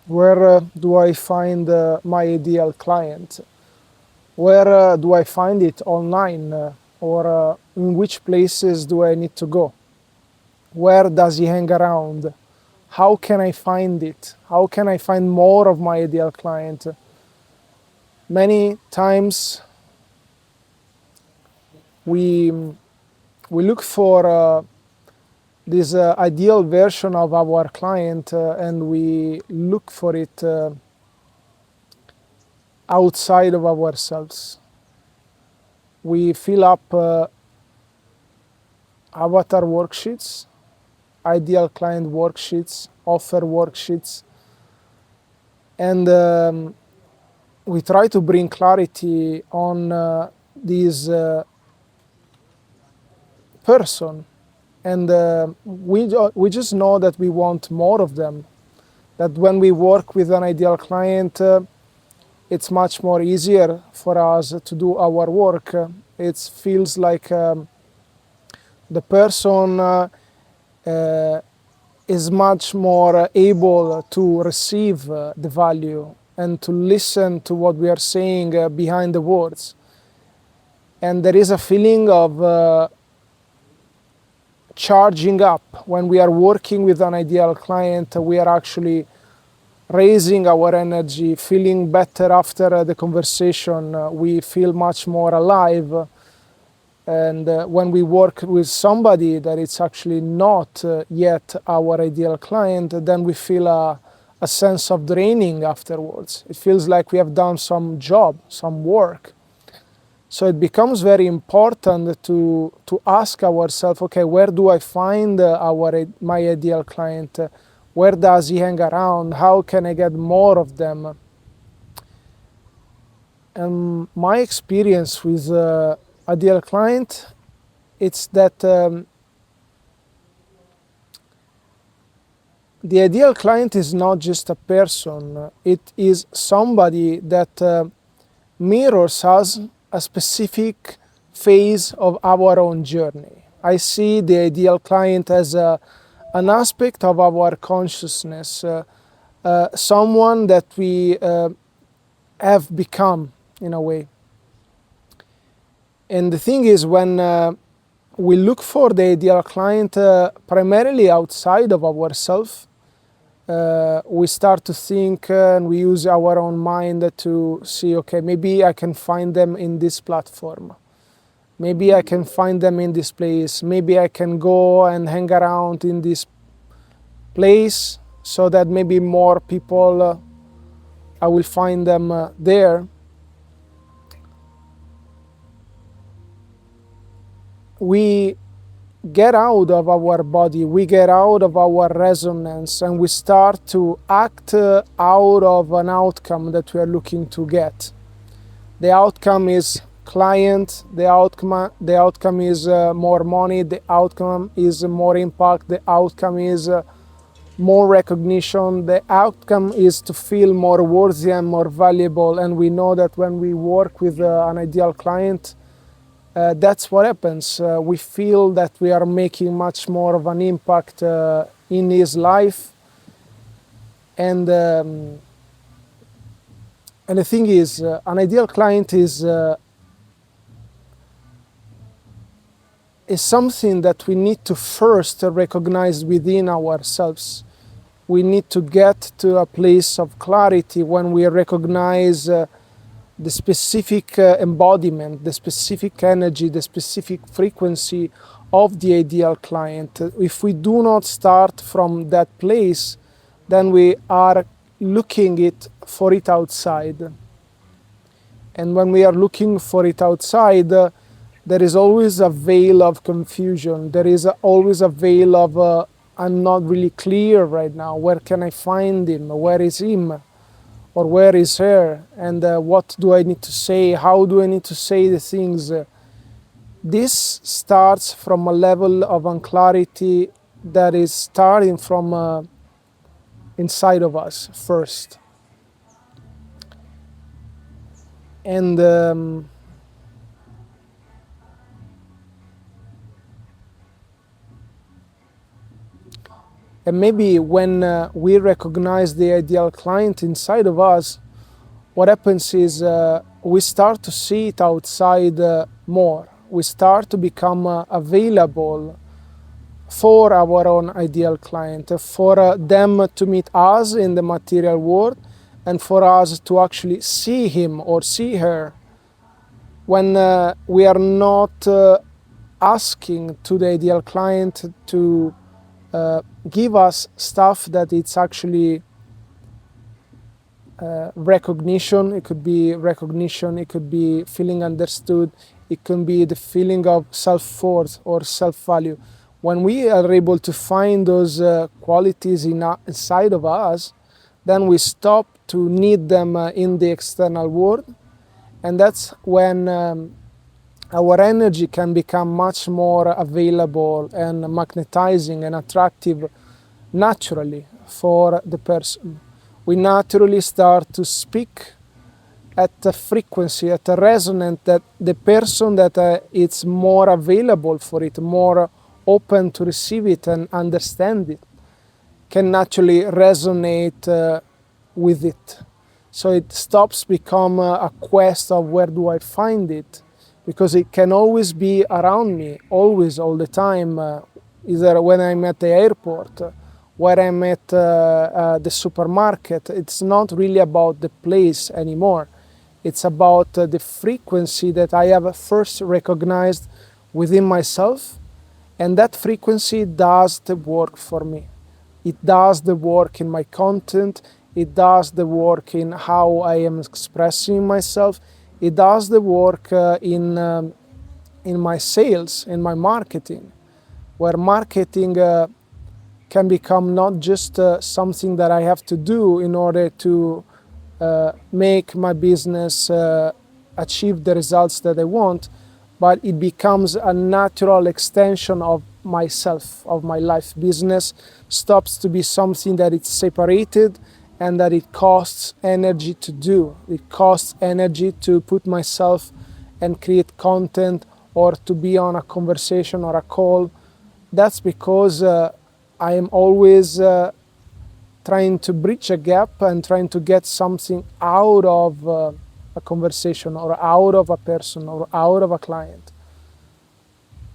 Where do I find my ideal client? Where do I find it online? Or in which places do I need to go? Where does he hang around? How can I find it? How can I find more of my ideal client? Many times we we look for this ideal version of our client and we look for it outside of ourselves. We fill up avatar worksheets, ideal client worksheets, offer worksheets, and we try to bring clarity on this person. And we just know that we want more of them. That when we work with an ideal client, it's much more easier for us to do our work. It feels like the person is much more able to receive the value and to listen to what we are saying behind the words. And there is a feeling of charging up when we are working with an ideal client. We are actually raising our energy, feeling better after the conversation. We feel much more alive. And when we work with somebody that it's actually not yet our ideal client, then we feel a sense of draining afterwards. It feels like we have done some job, some work. So it becomes very important to ask ourselves, okay, where do I find my ideal client? Where does he hang around? How can I get more of them? And my experience with ideal client, it's that the ideal client is not just a person. It is somebody that mirrors us a specific phase of our own journey. I see the ideal client as an aspect of our consciousness, someone that we have become in a way. And the thing is, when we look for the ideal client primarily outside of ourselves, we start to think and we use our own mind to see, okay, maybe I can find them in this platform. Maybe I can find them in this place. Maybe I can go and hang around in this place so that maybe more people, I will find them there. We get out of our body, we get out of our resonance, and we start to act out of an outcome that we are looking to get. The outcome is client, the outcome is more money, the outcome is more impact, the outcome is more recognition, the outcome is to feel more worthy and more valuable. And we know that when we work with an ideal client, that's what happens. We feel that we are making much more of an impact in his life. And the thing is, an ideal client is something that we need to first recognize within ourselves. We need to get to a place of clarity when we recognize the specific embodiment, the specific energy, the specific frequency of the ideal client. If we do not start from that place, then we are looking for it outside. And when we are looking for it outside, there is always a veil of confusion. There is always a veil of I'm not really clear right now. Where can I find him? Where is him? Or where is her? And what do I need to say? How do I need to say the things? This starts from a level of unclarity that is starting from inside of us first. And And maybe when we recognize the ideal client inside of us, what happens is we start to see it outside more. We start to become available for our own ideal client, for them to meet us in the material world, and for us to actually see him or see her when we are not asking to the ideal client to give us stuff that it's actually recognition. It could be recognition, it could be feeling understood, it can be the feeling of self-worth or self-value. When we are able to find those qualities inside of us, then we stop to need them in the external world, and that's when our energy can become much more available and magnetizing and attractive naturally for the person. We naturally start to speak at a frequency, at a resonance that the person that it's more available for it, more open to receive it and understand it, can naturally resonate with it. So it stops become a quest of where do I find it, because it can always be around me, always, all the time, either when I'm at the airport, where I'm at the supermarket. It's not really about the place anymore. It's about the frequency that I have first recognized within myself, and that frequency does the work for me. It does the work in my content, it does the work in how I am expressing myself, it does the work in my sales, in my marketing, where marketing can become not just something that I have to do in order to make my business achieve the results that I want, but it becomes a natural extension of myself, of my life. Business stops to be something that it's separated and that it costs energy to do. It costs energy to put myself and create content or to be on a conversation or a call. That's because I am always trying to bridge a gap and trying to get something out of a conversation or out of a person or out of a client.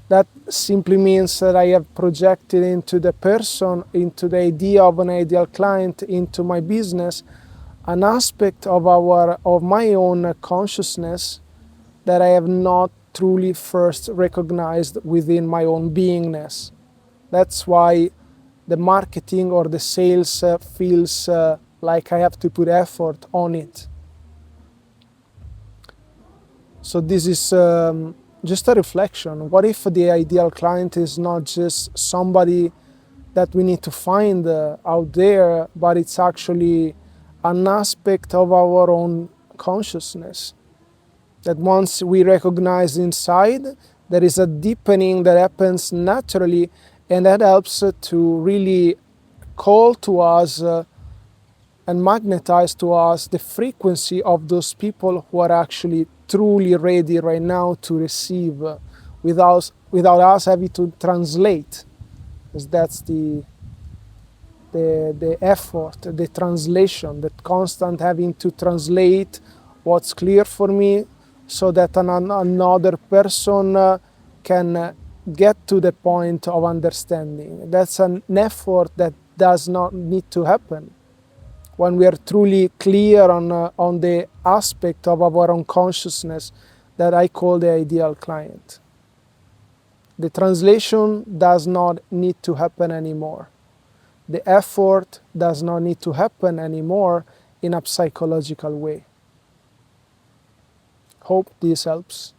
That simply means that I have projected into the person, into the idea of an ideal client, into my business, an aspect of my own consciousness that I have not truly first recognized within my own beingness. That's why the marketing or the sales feels like I have to put effort on it. So this is just a reflection. What if the ideal client is not just somebody that we need to find out there, but it's actually an aspect of our own consciousness? That once we recognize inside, there is a deepening that happens naturally, and that helps to really call to us and magnetize to us the frequency of those people who are actually truly ready right now to receive without us having to translate, because that's the effort, the translation, that constant having to translate what's clear for me so that another person can get to the point of understanding. That's an effort that does not need to happen when we are truly clear on the aspect of our own consciousness that I call the ideal client. The translation does not need to happen anymore. The effort does not need to happen anymore in a psychological way. Hope this helps.